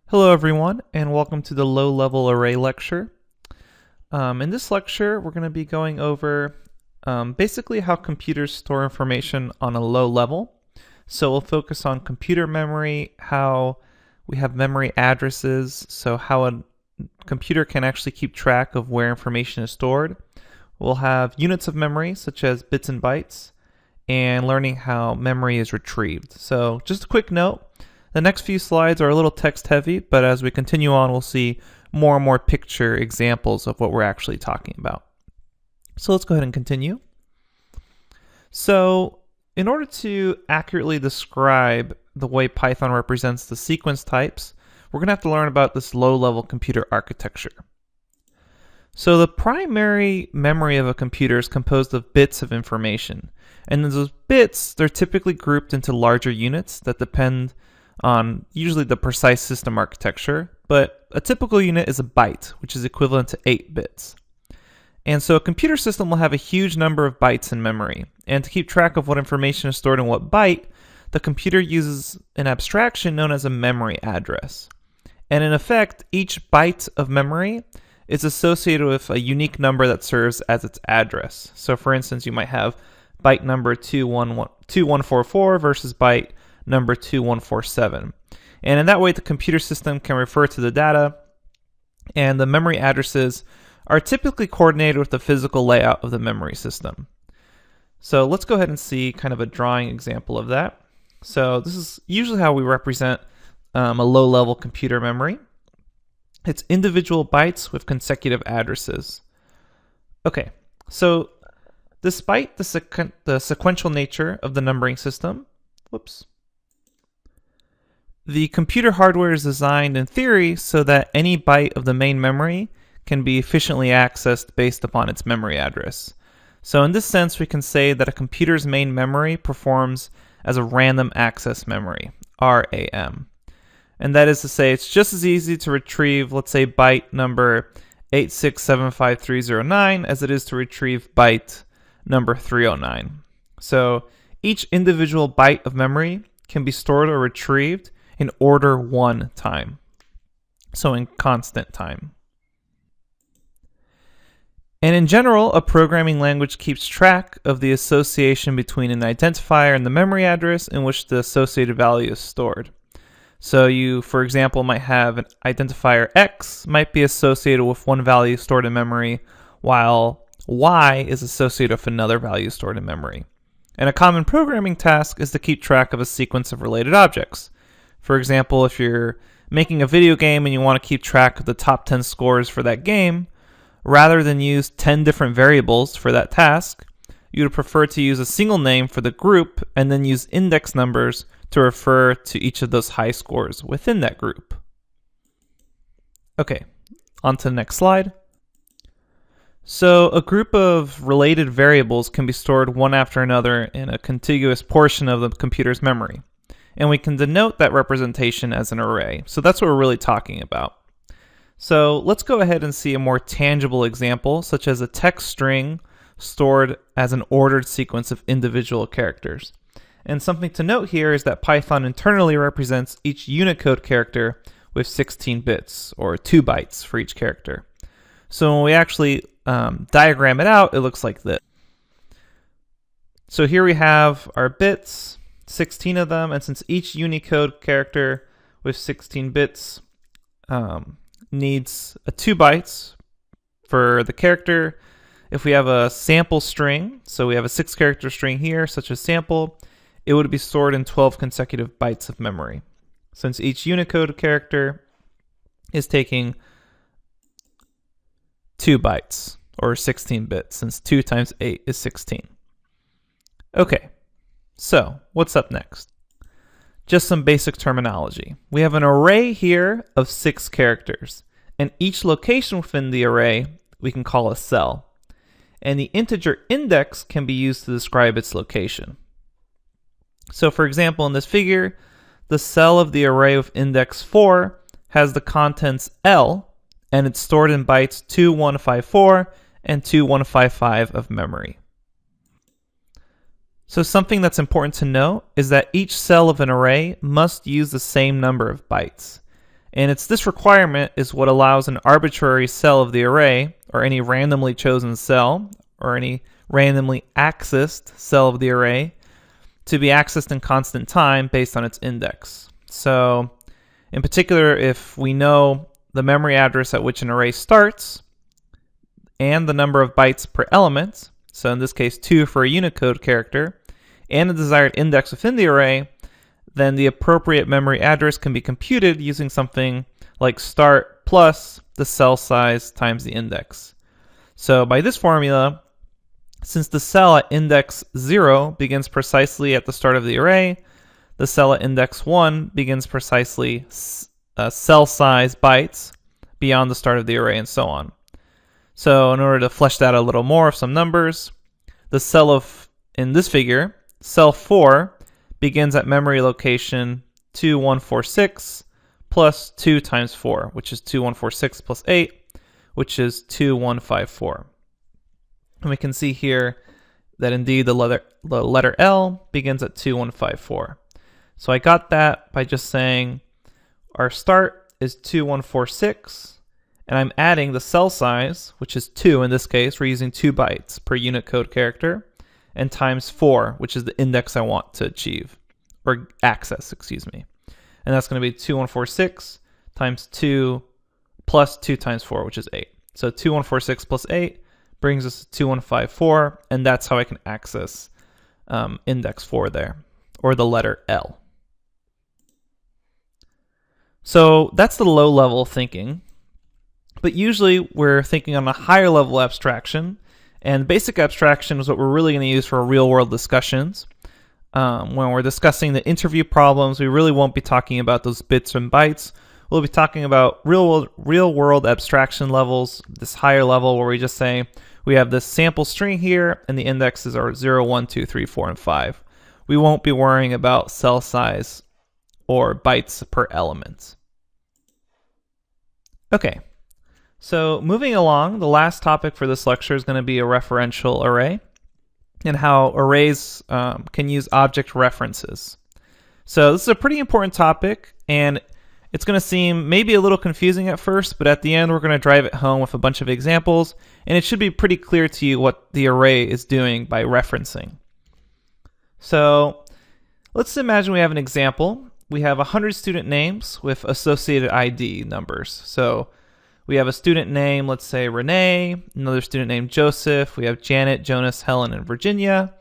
Hello everyone, and welcome to the low-level array lecture. In this lecture, we're going to be going over basically how computers store information on a low level. So we'll focus on computer memory, how we have memory addresses, so how a computer can actually keep track of where information is stored. We'll have units of memory, such as bits and bytes, and learning how memory is retrieved. So just a quick note. The next few slides are a little text heavy, but as we continue on, we'll see more and more picture examples of what we're actually talking about. So let's go ahead and continue. So in order to accurately describe the way Python represents the sequence types, we're going to have to learn about this low-level computer architecture. So the primary memory of a computer is composed of bits of information. And those bits, they're typically grouped into larger units that depend on usually the precise system architecture, but a typical unit is a byte, which is equivalent to 8 bits. And so a computer system will have a huge number of bytes in memory, and to keep track of what information is stored in what byte, the computer uses an abstraction known as a memory address. And in effect, each byte of memory is associated with a unique number that serves as its address. So for instance, you might have byte number 2144 versus byte number 2147. And in that way, the computer system can refer to the data, and the memory addresses are typically coordinated with the physical layout of the memory system. So let's go ahead and see kind of a drawing example of that. So this is usually how we represent a low-level computer memory. It's individual bytes with consecutive addresses. Okay, so despite the sequential nature of the numbering system, the computer hardware is designed in theory so that any byte of the main memory can be efficiently accessed based upon its memory address. So in this sense, we can say that a computer's main memory performs as a random access memory, RAM. And that is to say, it's just as easy to retrieve, let's say, byte number 8675309 as it is to retrieve byte number 309. So each individual byte of memory can be stored or retrieved in order 1 time, so in constant time. And in general, a programming language keeps track of the association between an identifier and the memory address in which the associated value is stored. So you, for example, might have an identifier X might be associated with one value stored in memory, while Y is associated with another value stored in memory. And a common programming task is to keep track of a sequence of related objects. For example, if you're making a video game and you want to keep track of the top 10 scores for that game, rather than use 10 different variables for that task, you would prefer to use a single name for the group and then use index numbers to refer to each of those high scores within that group. Okay, on to the next slide. So a group of related variables can be stored one after another in a contiguous portion of the computer's memory. And we can denote that representation as an array. So that's what we're really talking about. So let's go ahead and see a more tangible example, such as a text string stored as an ordered sequence of individual characters. And something to note here is that Python internally represents each Unicode character with 16 bits, or 2 bytes for each character. So when we actually diagram it out, it looks like this. So here we have our bits, 16 of them, and since each Unicode character with 16 bits needs 2 bytes for the character, if we have a sample string, so we have a 6-character string here, such as sample, it would be stored in 12 consecutive bytes of memory. Since each Unicode character is taking 2 bytes, or 16 bits, since 2 times 8 is 16. Okay. So, what's up next? Just some basic terminology. We have an array here of 6 characters, and each location within the array we can call a cell. And the integer index can be used to describe its location. So for example, in this figure, the cell of the array with index 4 has the contents L, and it's stored in bytes 2154 and 2155 of memory. So something that's important to note is that each cell of an array must use the same number of bytes. And it's this requirement is what allows an arbitrary cell of the array, or any randomly chosen cell, or any randomly accessed cell of the array, to be accessed in constant time based on its index. So in particular, if we know the memory address at which an array starts and the number of bytes per element, so in this case 2 for a Unicode character, and the desired index within the array, then the appropriate memory address can be computed using something like start plus the cell size times the index. So by this formula, since the cell at index 0 begins precisely at the start of the array, the cell at index 1 begins precisely cell size bytes beyond the start of the array, and so on. So in order to flesh that out a little more, some numbers, the cell in this figure, cell 4, begins at memory location 2146 plus 2 times 4, which is 2146 plus 8, which is 2154. And we can see here that indeed the letter L begins at 2154. So I got that by just saying our start is 2146, and I'm adding the cell size, which is 2 in this case. We're using 2 bytes per Unicode character, and times 4, which is the index I want to achieve, or access, excuse me. And that's going to be 2146 times 2 plus 2 times 4, which is 8. So 2146 plus 8 brings us to 2154, and that's how I can access index 4 there, or the letter L. So that's the low-level thinking. But usually we're thinking on a higher level abstraction, and basic abstraction is what we're really going to use for real-world discussions. When we're discussing the interview problems, we really won't be talking about those bits and bytes. We'll be talking about real-world abstraction levels, this higher level where we just say, we have this sample string here, and the indexes are 0, 1, 2, 3, 4, and 5. We won't be worrying about cell size or bytes per element. Okay, so moving along, the last topic for this lecture is going to be a referential array and how arrays can use object references. So this is a pretty important topic, and it's going to seem maybe a little confusing at first, but at the end we're going to drive it home with a bunch of examples, and it should be pretty clear to you what the array is doing by referencing. So let's imagine we have an example. We have 100 student names with associated ID numbers. So we have a student name, let's say Renee, another student named Joseph, we have Janet, Jonas, Helen, and Virginia,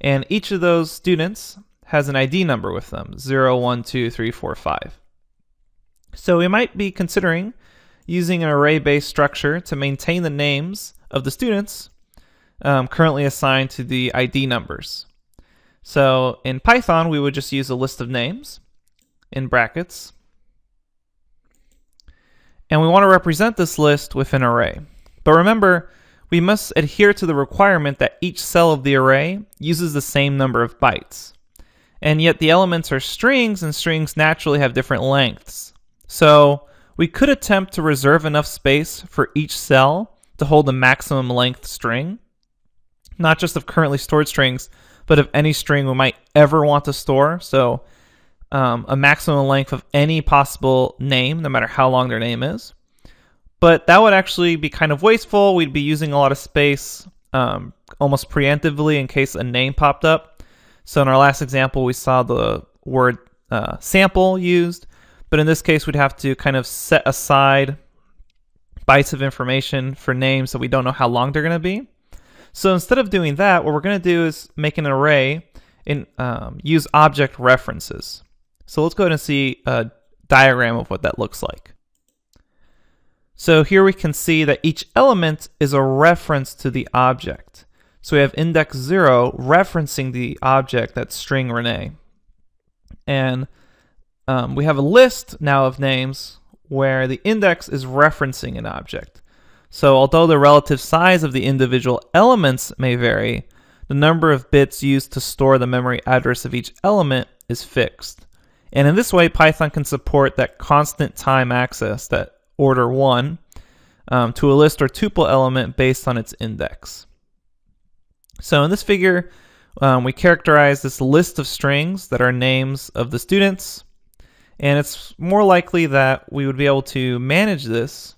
and each of those students has an ID number with them, 0, 1, 2, 3, 4, 5. So we might be considering using an array-based structure to maintain the names of the students currently assigned to the ID numbers. So in Python, we would just use a list of names in brackets, and we want to represent this list with an array. But remember, we must adhere to the requirement that each cell of the array uses the same number of bytes. And yet the elements are strings, and strings naturally have different lengths. So we could attempt to reserve enough space for each cell to hold the maximum length string, not just of currently stored strings, but of any string we might ever want to store. So a maximum length of any possible name, no matter how long their name is. But that would actually be kind of wasteful. We'd be using a lot of space almost preemptively in case a name popped up. So in our last example, we saw the word sample used, but in this case, we'd have to kind of set aside bytes of information for names that we don't know how long they're going to be. So instead of doing that, what we're going to do is make an array and use object references. So let's go ahead and see a diagram of what that looks like. So here we can see that each element is a reference to the object. So we have index 0 referencing the object, that's string Renee. And we have a list now of names where the index is referencing an object. So although the relative size of the individual elements may vary, the number of bits used to store the memory address of each element is fixed. And in this way, Python can support that constant time access, that order 1, to a list or tuple element based on its index. So in this figure, we characterize this list of strings that are names of the students, And it's more likely that we would be able to manage this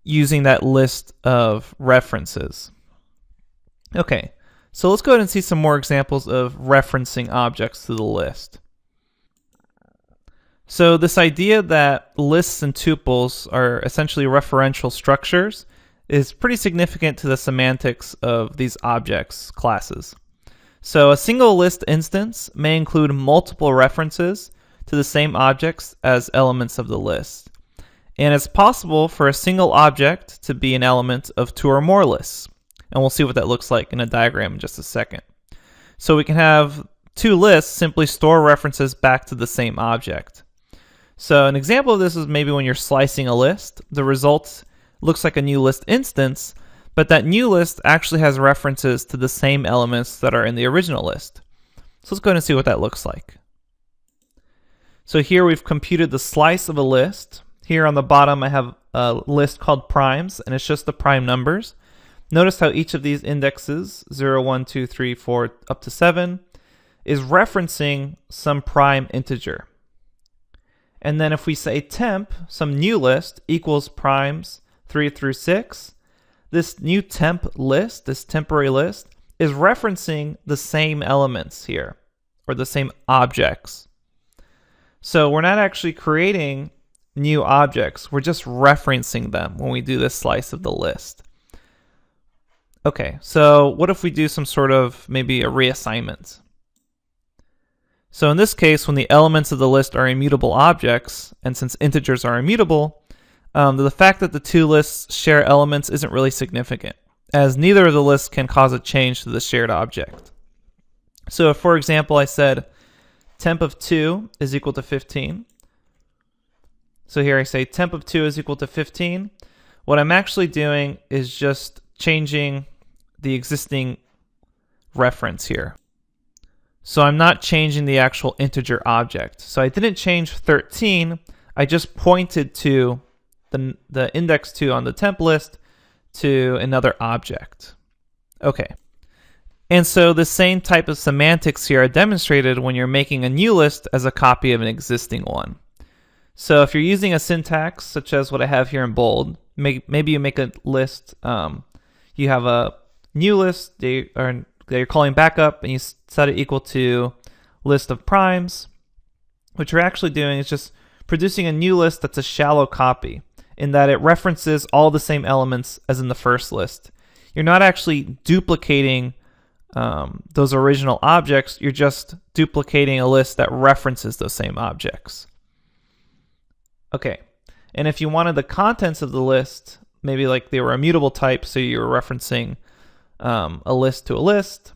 using that list of references. Okay, so let's go ahead and see some more examples of referencing objects to the list. So this idea that lists and tuples are essentially referential structures is pretty significant to the semantics of these objects classes. So a single list instance may include multiple references to the same objects as elements of the list. And it's possible for a single object to be an element of two or more lists. And we'll see what that looks like in a diagram in just a second. So we can have two lists simply store references back to the same object. So an example of this is maybe when you're slicing a list, the result looks like a new list instance, but that new list actually has references to the same elements that are in the original list. So let's go ahead and see what that looks like. So here we've computed the slice of a list. Here on the bottom I have a list called primes, and it's just the prime numbers. Notice how each of these indexes, 0, 1, 2, 3, 4, up to 7, is referencing some prime integer. And then if we say temp, some new list, equals primes 3 through 6, this new temp list, this temporary list, is referencing the same elements here, or the same objects. So we're not actually creating new objects, we're just referencing them when we do this slice of the list. Okay, so what if we do some sort of maybe a reassignment? So in this case, when the elements of the list are immutable objects, and since integers are immutable, the fact that the two lists share elements isn't really significant, as neither of the lists can cause a change to the shared object. So if, for example, I said temp of 2 is equal to 15, so here I say temp of 2 is equal to 15, what I'm actually doing is just changing the existing reference here. So I'm not changing the actual integer object. So I didn't change 13, I just pointed to the index 2 on the temp list to another object. Okay. And so the same type of semantics here are demonstrated when you're making a new list as a copy of an existing one. So if you're using a syntax such as what I have here in bold, maybe you make a list, you have a new list that you're calling backup, and you set it equal to list of primes. What you're actually doing is just producing a new list that's a shallow copy, in that it references all the same elements as in the first list. You're not actually duplicating those original objects, you're just duplicating a list that references those same objects. Okay, and if you wanted the contents of the list, maybe like they were immutable type, so you were referencing a list to a list,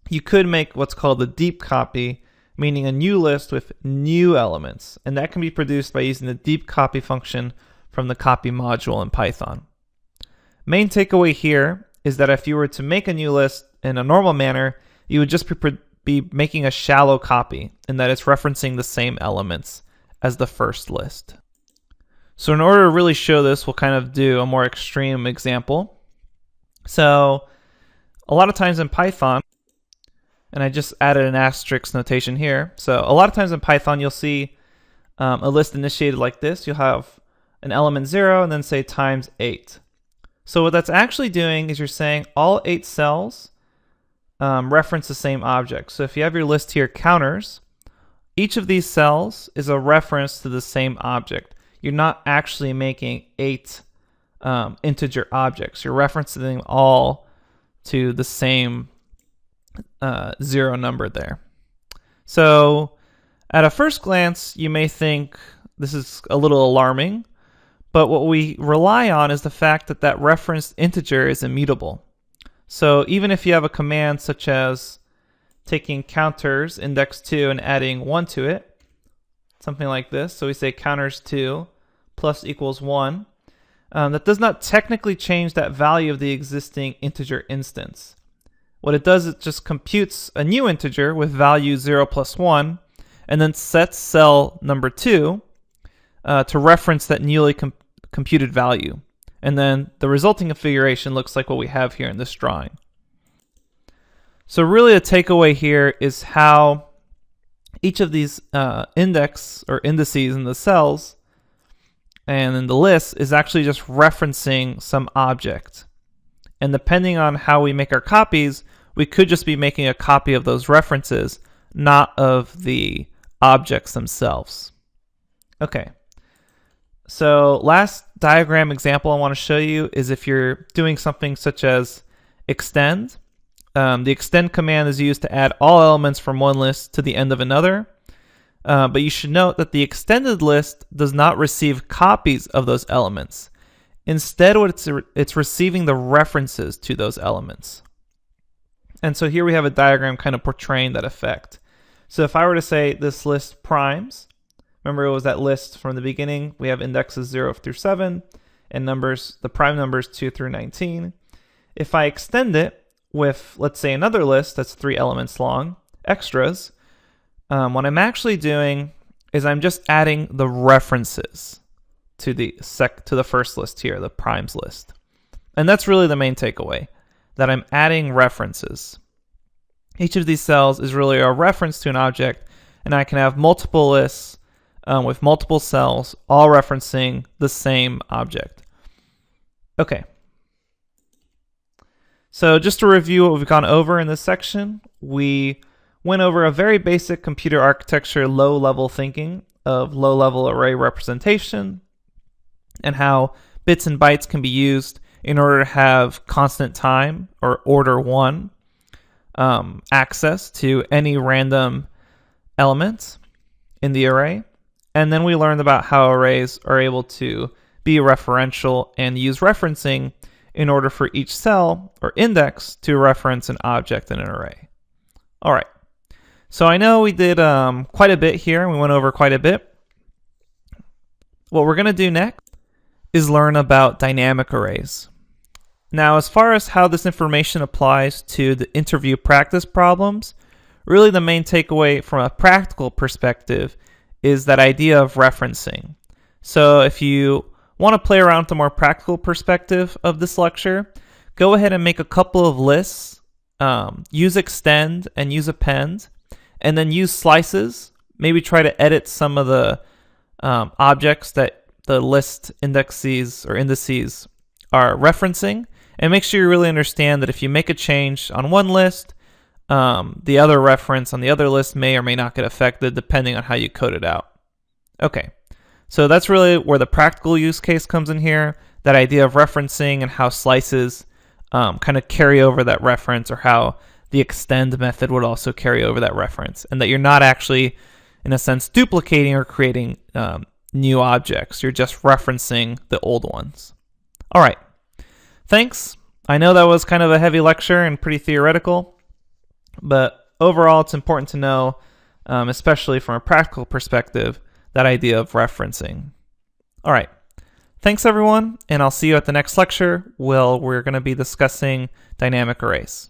you could make what's called a deep copy, meaning a new list with new elements, and that can be produced by using the deep copy function from the copy module in Python. Main takeaway here is that if you were to make a new list in a normal manner, you would just be making a shallow copy, in that it's referencing the same elements as the first list. So in order to really show this, we'll kind of do a more extreme example. So a lot of times in Python, and I just added an asterisk notation here. So a lot of times in Python, you'll see a list initiated like this. You'll have an element 0 and then say times 8. So what that's actually doing is you're saying all 8 cells reference the same object. So if you have your list here, counters, each of these cells is a reference to the same object. You're not actually making 8 integer objects. You're referencing them all to the same 0 number there. So at a first glance, you may think this is a little alarming, but what we rely on is the fact that that referenced integer is immutable. So even if you have a command such as taking counters index 2 and adding 1 to it, something like this, so we say counters 2 plus equals 1, that does not technically change that value of the existing integer instance. What it does is it just computes a new integer with value 0 plus 1, and then sets cell number 2 to reference that newly computed value. And then the resulting configuration looks like what we have here in this drawing. So really the takeaway here is how each of these index or indices in the cells and in the list is actually just referencing some object. And depending on how we make our copies, we could just be making a copy of those references, not of the objects themselves. Okay. So last diagram example I want to show you is if you're doing something such as extend. The extend command is used to add all elements from one list to the end of another. But you should note that the extended list does not receive copies of those elements. Instead, it's receiving the references to those elements. And so here we have a diagram kind of portraying that effect. So if I were to say this list primes, remember it was that list from the beginning, we have indexes 0 through 7, and numbers, the prime numbers 2 through 19. If I extend it with, let's say, another list that's 3 elements long, extras, what I'm actually doing is I'm just adding the references to the first list here, the primes list. And that's really the main takeaway, that I'm adding references. Each of these cells is really a reference to an object, and I can have multiple lists with multiple cells all referencing the same object. Okay. So just to review what we've gone over in this section, we went over a very basic computer architecture, low-level thinking of low-level array representation and how bits and bytes can be used in order to have constant time or order 1 access to any random element in the array. And then we learned about how arrays are able to be referential and use referencing in order for each cell or index to reference an object in an array. All right. So I know we did quite a bit here, and we went over quite a bit. What we're going to do next is learn about dynamic arrays. Now, as far as how this information applies to the interview practice problems, really the main takeaway from a practical perspective is that idea of referencing. So if you want to play around with a more practical perspective of this lecture, go ahead and make a couple of lists, use extend and use append, and then use slices. Maybe try to edit some of the objects that the list indexes or indices are referencing, and make sure you really understand that if you make a change on one list, the other reference on the other list may or may not get affected depending on how you code it out. Okay, so that's really where the practical use case comes in here, that idea of referencing and how slices kind of carry over that reference, or how the extend method would also carry over that reference, and that you're not actually, in a sense, duplicating or creating new objects. You're just referencing the old ones. All right, thanks. I know that was kind of a heavy lecture and pretty theoretical, but overall it's important to know, especially from a practical perspective, that idea of referencing. All right, thanks everyone, and I'll see you at the next lecture where we're going to be discussing dynamic arrays.